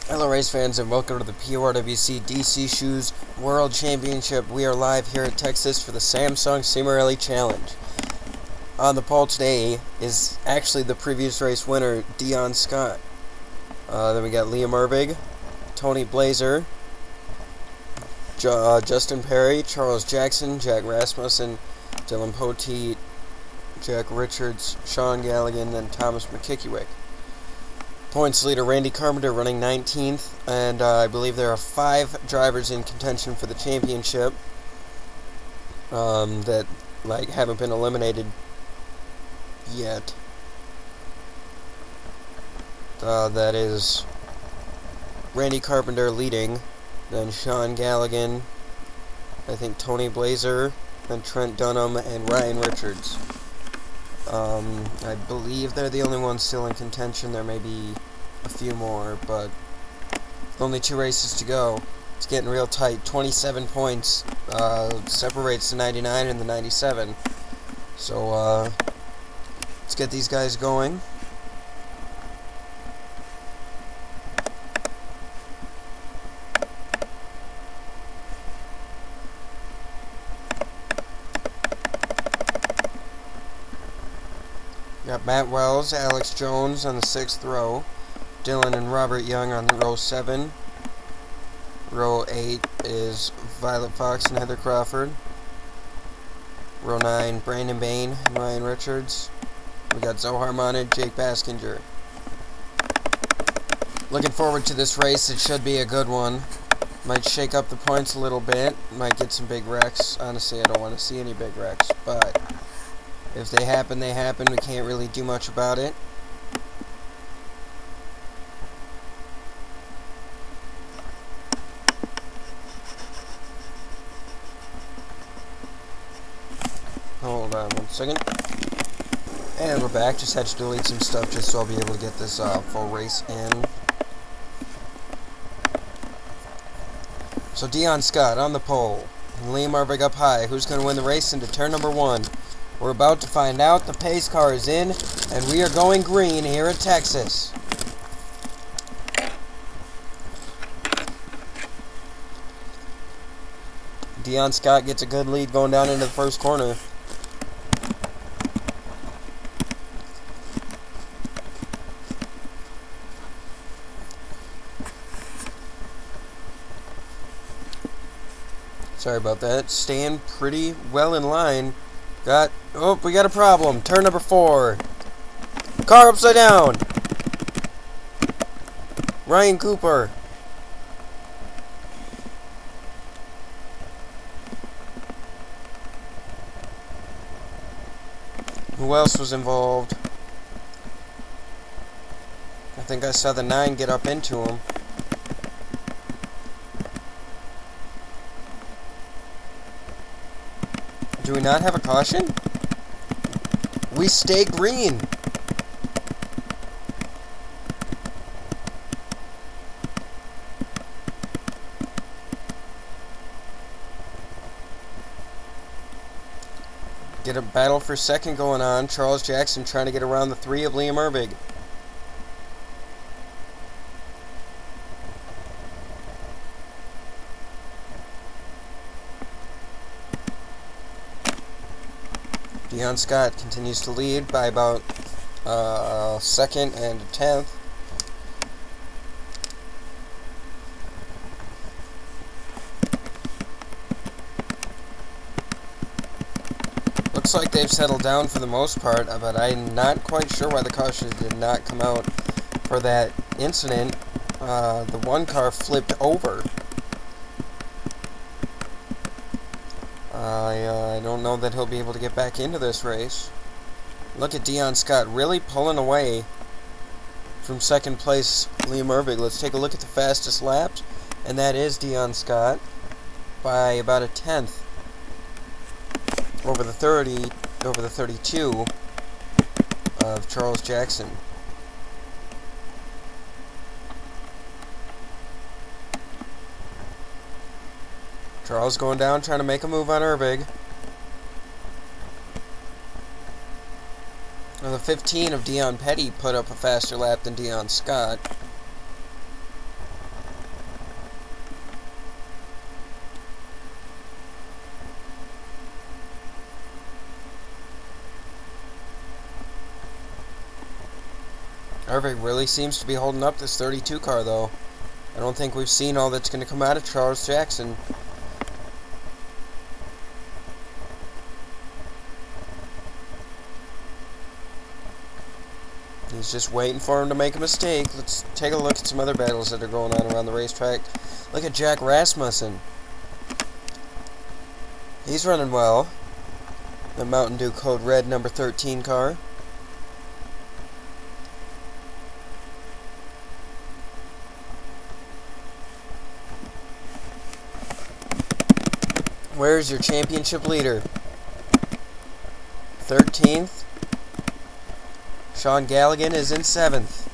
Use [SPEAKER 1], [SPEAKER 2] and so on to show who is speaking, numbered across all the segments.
[SPEAKER 1] Hello race fans and welcome to the PORWC DC Shoes World Championship. We are live here at Texas for the Samsung Cimorelli Challenge. On the pole today is actually the previous race winner, Dion Scott. Then we got Liam Ervig, Tony Blazer, Justin Perry, Charles Jackson, Jack Rasmussen, Dylan Poteet, Jack Richards, Sean Galligan, and Thomas McKickywick. Points leader Randy Carpenter running 19th, and I believe there are 5 drivers in contention for the championship that haven't been eliminated yet. That is Randy Carpenter leading, then Sean Galligan, I think Tony Blazer, then Trent Dunham, and Ryan Richards. I believe they're the only ones still in contention. There may be a few more, but only 2 races to go. It's getting real tight. 27 points separates the 99 and the 97. So let's get these guys going. Got Matt Wells, Alex Jones on the 6th row. Dylan and Robert Young on row 7. Row 8 is Violet Fox and Heather Crawford. Row 9, Brandon Bain and Ryan Richards. We got Zohar Monad, Jake Baskinger. Looking forward to this race. It should be a good one. Might shake up the points a little bit. Might get some big wrecks. Honestly, I don't want to see any big wrecks, but if they happen, they happen. We can't really do much about it. Hold on 1 second. And we're back. Just had to delete some stuff just so I'll be able to get this full race in. So Dion Scott on the pole. And Liam Ervig up high. Who's going to win the race into turn number 1? We're about to find out. The pace car is in, and we are going green here at Texas. Dion Scott gets a good lead going down into the first corner. Sorry about that. Staying pretty well in line. We got a problem. Turn number 4. Car upside down. Ryan Cooper. Who else was involved? I think I saw the 9 get up into him. Do we not have a caution? We stay green. Get a battle for second going on. Charles Jackson trying to get around the 3 of Liam Ervig. Dion Scott continues to lead by about 2nd and 10th. Looks like they've settled down for the most part, but I'm not quite sure why the cautions did not come out for that incident. The 1 car flipped over. I don't know that he'll be able to get back into this race. Look at Dion Scott really pulling away from 2nd place Liam Ervig. Let's take a look at the fastest laps, and that is Dion Scott by about a 10th over the 32 of Charles Jackson. Charles going down, trying to make a move on Ervig. Now the 15 of Dion Petty put up a faster lap than Dion Scott. Harvick really seems to be holding up this 32 car, though. I don't think we've seen all that's going to come out of Charles Jackson. He's just waiting for him to make a mistake. Let's take a look at some other battles that are going on around the racetrack. Look at Jack Rasmussen. He's running well. The Mountain Dew Code Red number 13 car. Where's your championship leader? 13th. Sean Galligan is in 7th.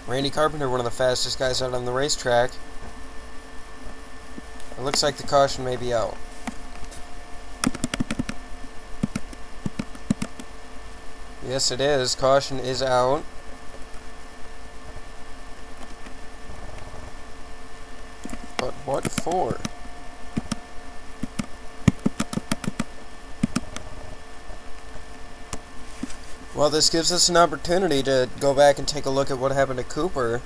[SPEAKER 1] Randy Carpenter, one of the fastest guys out on the racetrack. It looks like the caution may be out. Yes, it is. Caution is out. But what for? Well, this gives us an opportunity to go back and take a look at what happened to Cooper.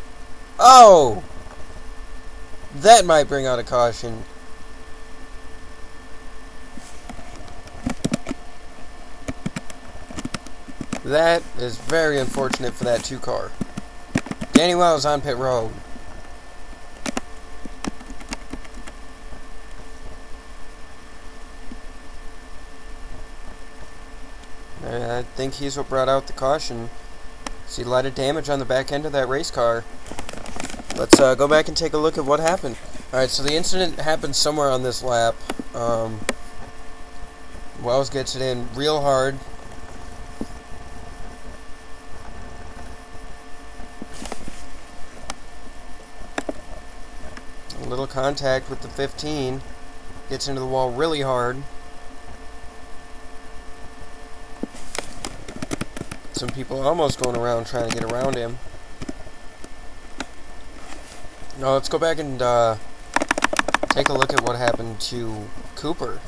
[SPEAKER 1] Oh! That might bring out a caution. That is very unfortunate for that 2 car. Danny Wells on pit road. I think he's what brought out the caution. See a lot of damage on the back end of that race car. Let's go back and take a look at what happened. Alright, so the incident happened somewhere on this lap. Wells gets it in real hard. A little contact with the 15. Gets into the wall really hard. Some people almost going around trying to get around him. Now let's go back and take a look at what happened to Cooper.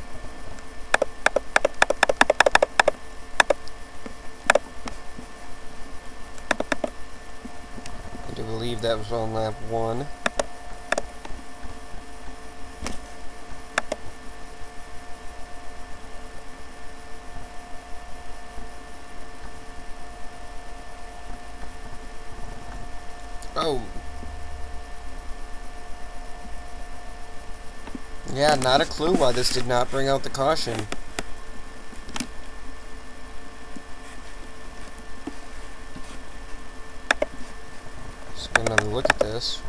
[SPEAKER 1] I do believe that was on lap 1. Oh. Yeah, not a clue why this did not bring out the caution. Let's get another look at this.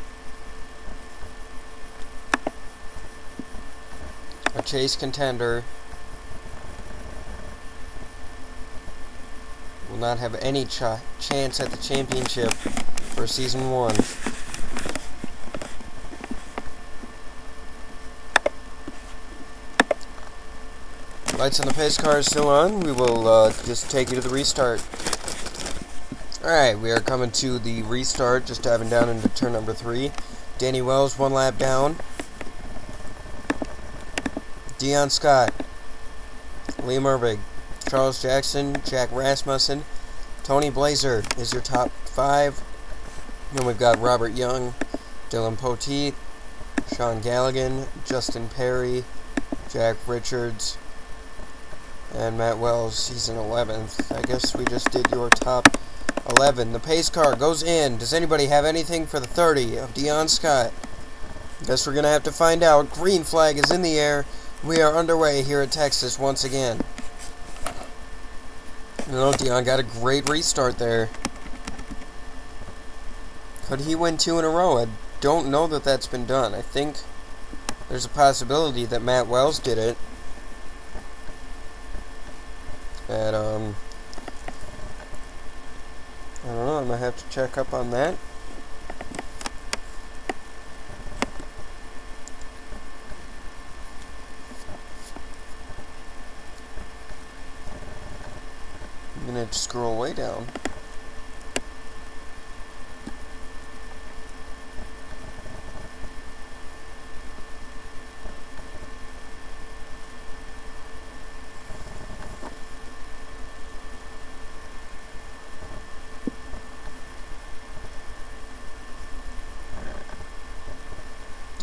[SPEAKER 1] A chase contender will not have any chance at the championship for season 1. Lights on the pace car is still on. We will just take you to the restart. Alright, we are coming to the restart, just diving down into turn number 3. Danny Wells, 1 lap down. Dion Scott, Liam Ervig, Charles Jackson, Jack Rasmussen, Tony Blazer is your top 5. Then we've got Robert Young, Dylan Poteet, Sean Galligan, Justin Perry, Jack Richards, and Matt Wells. He's in 11th. I guess we just did your top 11. The pace car goes in. Does anybody have anything for the 30 of Dion Scott? Guess we're going to have to find out. Green flag is in the air. We are underway here at Texas once again. No, Dion got a great restart there. Could he win 2 in a row? I don't know that that's been done. I think there's a possibility that Matt Wells did it. And, I don't know. I'm going to have to check up on that. I'm going to scroll way down.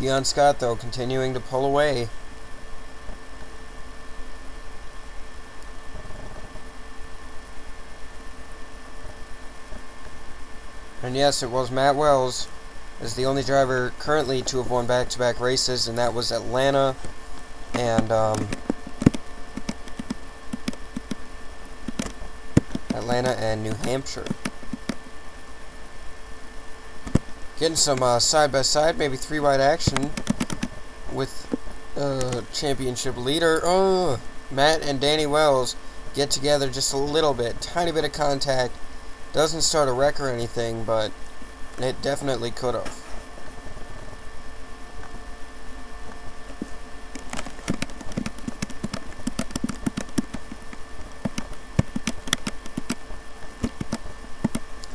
[SPEAKER 1] Dion Scott, though, continuing to pull away. And yes, it was Matt Wells as the only driver currently to have won back-to-back races, and that was Atlanta and New Hampshire. Getting some side-by-side, maybe three-wide action with championship leader. Matt and Danny Wells get together just a little bit, tiny bit of contact. Doesn't start a wreck or anything, but it definitely could have.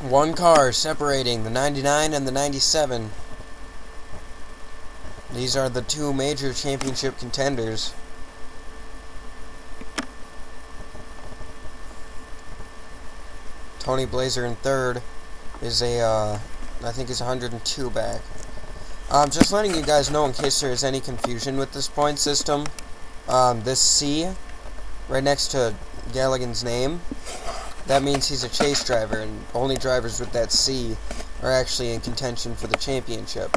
[SPEAKER 1] One car separating the 99 and the 97. These are the two major championship contenders. Tony Blazer in third is I think is 102 back. Just letting you guys know in case there is any confusion with this point system. This C, right next to Galligan's name, that means he's a chase driver, and only drivers with that C are actually in contention for the championship.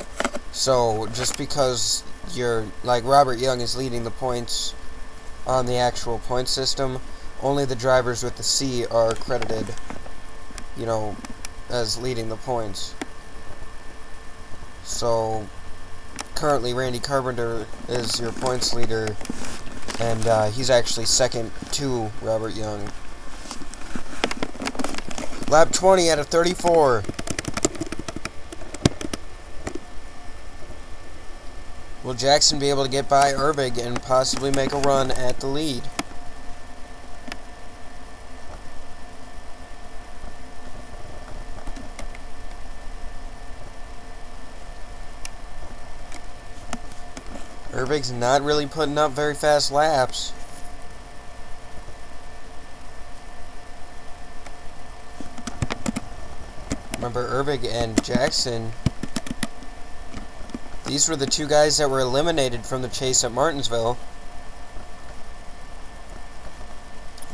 [SPEAKER 1] So, just because you're, like, Robert Young is leading the points on the actual point system, only the drivers with the C are credited, you know, as leading the points. So, currently Randy Carpenter is your points leader, and he's actually second to Robert Young. Lap 20 out of 34. Will Jackson be able to get by Erbig and possibly make a run at the lead? Erbig's not really putting up very fast laps. Remember, Erbig and Jackson, these were the two guys that were eliminated from the chase at Martinsville.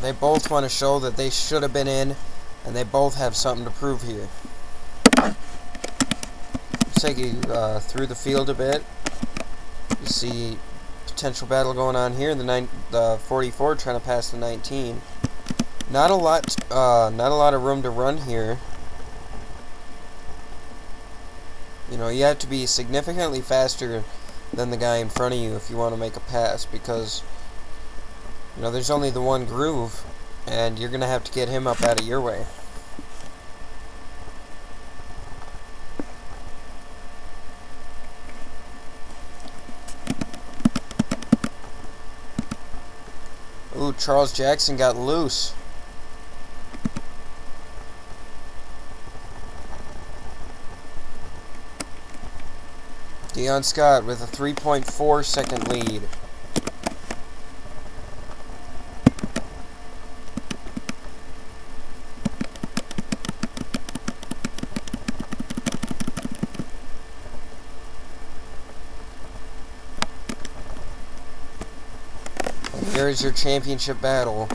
[SPEAKER 1] They both want to show that they should have been in, and they both have something to prove here. Let's take you through the field a bit. You see potential battle going on here. The 44 trying to pass the 19. Not a lot of room to run here. You know, you have to be significantly faster than the guy in front of you if you want to make a pass, because, you know, there's only the one groove, and you're going to have to get him up out of your way. Ooh, Charles Jackson got loose. Dion Scott with a 3.4 second lead. And here's your championship battle.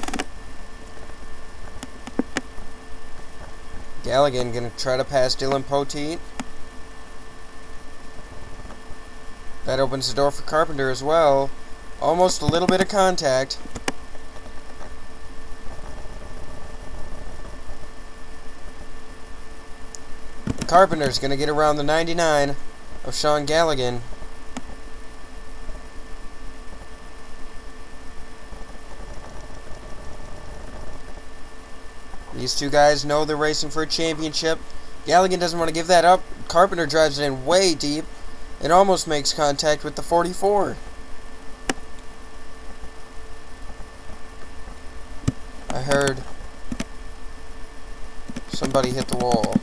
[SPEAKER 1] Galligan gonna try to pass Dylan Poteet. That opens the door for Carpenter as well. Almost a little bit of contact. Carpenter's going to get around the 99 of Sean Galligan. These two guys know they're racing for a championship. Galligan doesn't want to give that up. Carpenter drives it in way deep. It almost makes contact with the 44. I heard somebody hit the wall.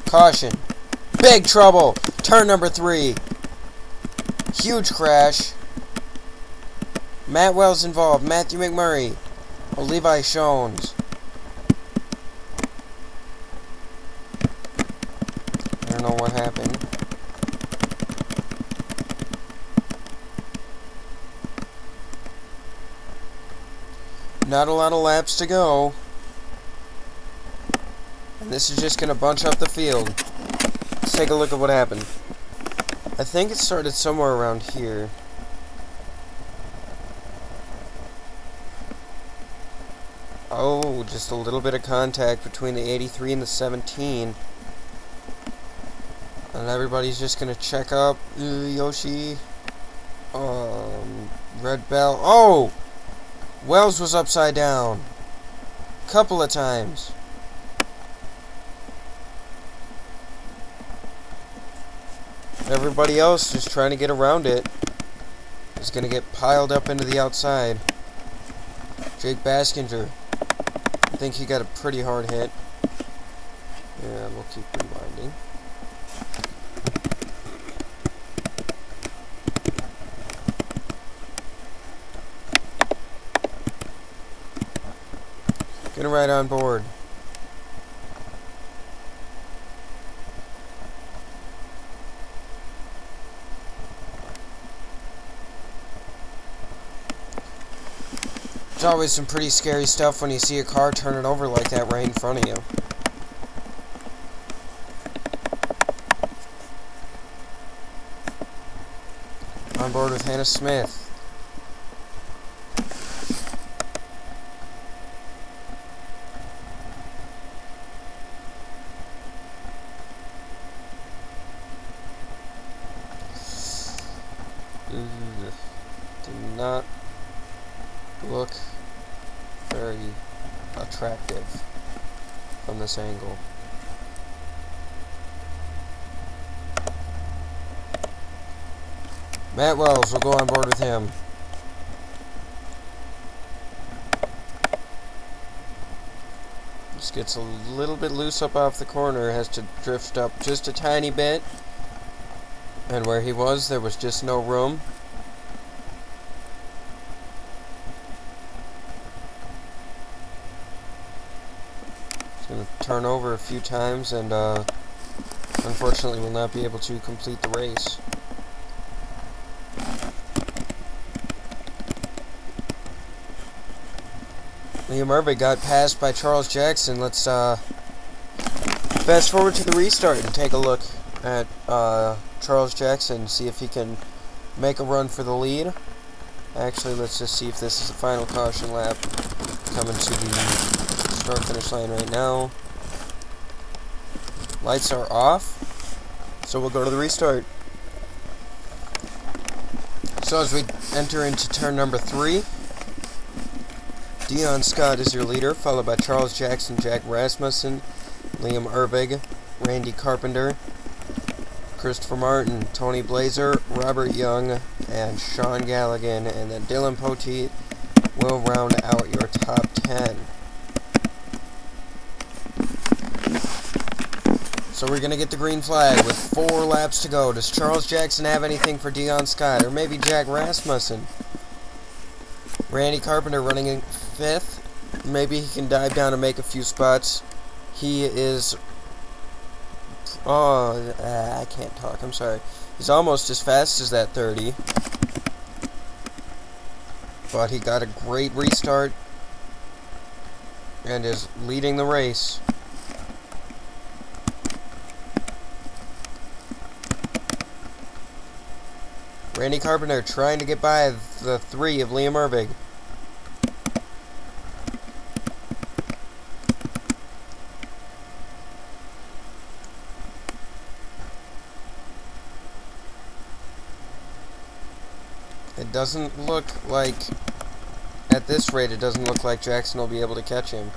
[SPEAKER 1] Caution. Big trouble. Turn number 3. Huge crash. Matt Wells involved. Matthew McMurray. Levi Shones. I don't know what happened. not a lot of laps to go. And this is just going to bunch up the field. Let's take a look at what happened. I think it started somewhere around here. Oh, just a little bit of contact between the 83 and the 17. And everybody's just going to check up. Yoshi. Red Bell. Oh! Wells was upside down. Couple of times. Everybody else just trying to get around it is going to get piled up into the outside. Jake Baskinger. I think he got a pretty hard hit. Yeah, we'll keep rewinding. Getting right on board. There's always some pretty scary stuff when you see a car turning over like that right in front of you. On board with Hannah Smith. Did not look very attractive from this angle. Matt Wells, we'll go on board with him. Just gets a little bit loose up off the corner, has to drift up just a tiny bit. And where he was, there was just no room. He's going to turn over a few times and unfortunately will not be able to complete the race. Liam Irving got passed by Charles Jackson. Let's fast forward to the restart and take a look at Charles Jackson, see if he can make a run for the lead. Actually, let's just see if this is the final caution lap. Coming to the start-finish line right now. Lights are off, so we'll go to the restart. So as we enter into turn number 3, Dion Scott is your leader, followed by Charles Jackson, Jack Rasmussen, Liam Irving, Randy Carpenter, Christopher Martin, Tony Blazer, Robert Young, and Sean Galligan, and then Dylan Poteet will round out your top 10. So we're going to get the green flag with 4 laps to go. Does Charles Jackson have anything for Dion Scott, or maybe Jack Rasmussen? Randy Carpenter running in 5th. Maybe he can dive down and make a few spots. He is... I can't talk, I'm sorry. He's almost as fast as that 30. But he got a great restart and is leading the race. Randy Carpenter trying to get by the 3 of Liam Irving. It doesn't look like, at this rate, it doesn't look like Jackson will be able to catch him.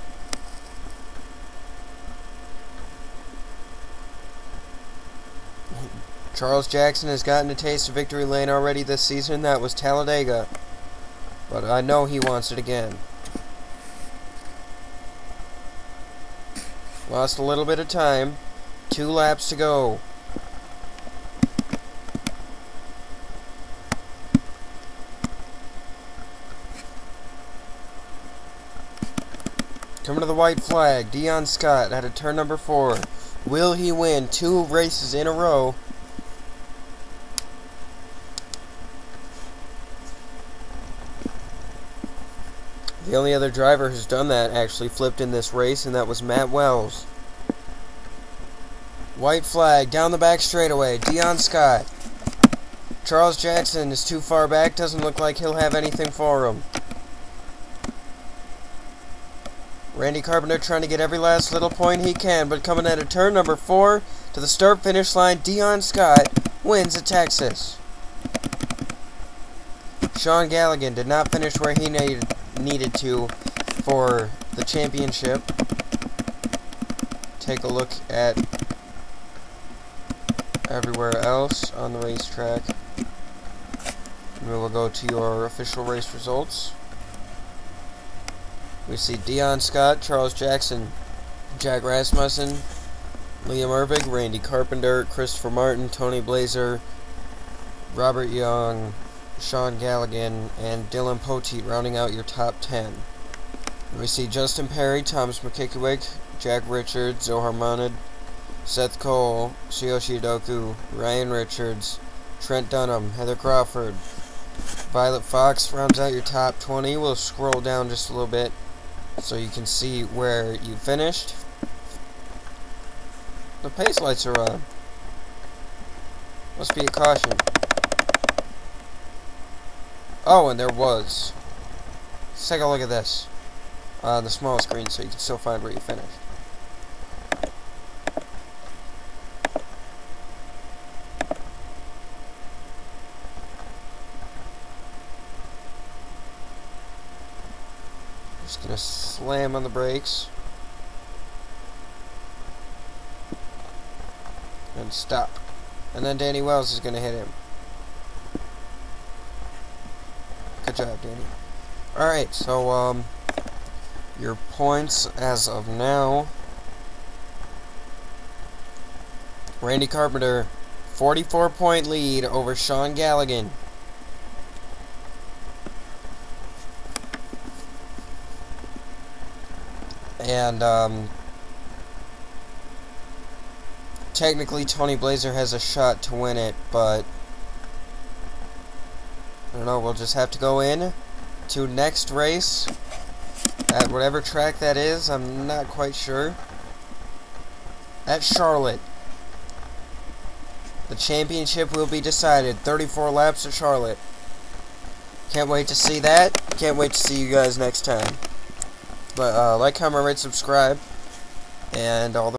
[SPEAKER 1] Charles Jackson has gotten a taste of victory lane already this season. That was Talladega. But I know he wants it again. Lost a little bit of time. 2 laps to go. Coming to the white flag, Dion Scott at turn number 4. Will he win 2 races in a row? The only other driver who's done that actually flipped in this race, and that was Matt Wells. White flag, down the back straightaway, Dion Scott. Charles Jackson is too far back, doesn't look like he'll have anything for him. Randy Carpenter trying to get every last little point he can, but coming at a turn number 4 to the start-finish line, Dion Scott wins at Texas. Sean Galligan did not finish where he needed to for the championship. Take a look at everywhere else on the racetrack. And we will go to your official race results. We see Dion Scott, Charles Jackson, Jack Rasmussen, Liam Erbig, Randy Carpenter, Christopher Martin, Tony Blazer, Robert Young, Sean Galligan, and Dylan Poteet rounding out your top 10. We see Justin Perry, Thomas McKickwick, Jack Richards, Zohar Monad, Seth Cole, Tsuyoshi Doku, Ryan Richards, Trent Dunham, Heather Crawford, Violet Fox rounds out your top 20. We'll scroll down just a little bit so you can see where you finished. The pace lights are on. Must be a caution. Oh, and there was. Let's take a look at this on the small screen so you can still find where you finished. Just gonna slam on the brakes and stop, and then Danny Wells is gonna hit him. Good job, Danny. Alright, so your points as of now: Randy Carpenter, 44-point lead over Sean Galligan. And technically Tony Blazer has a shot to win it, but I don't know, we'll just have to go in to next race at whatever track that is. I'm not quite sure. At Charlotte. The championship will be decided. 34 laps at Charlotte. Can't wait to see that. Can't wait to see you guys next time. But like, comment, rate, subscribe, and all the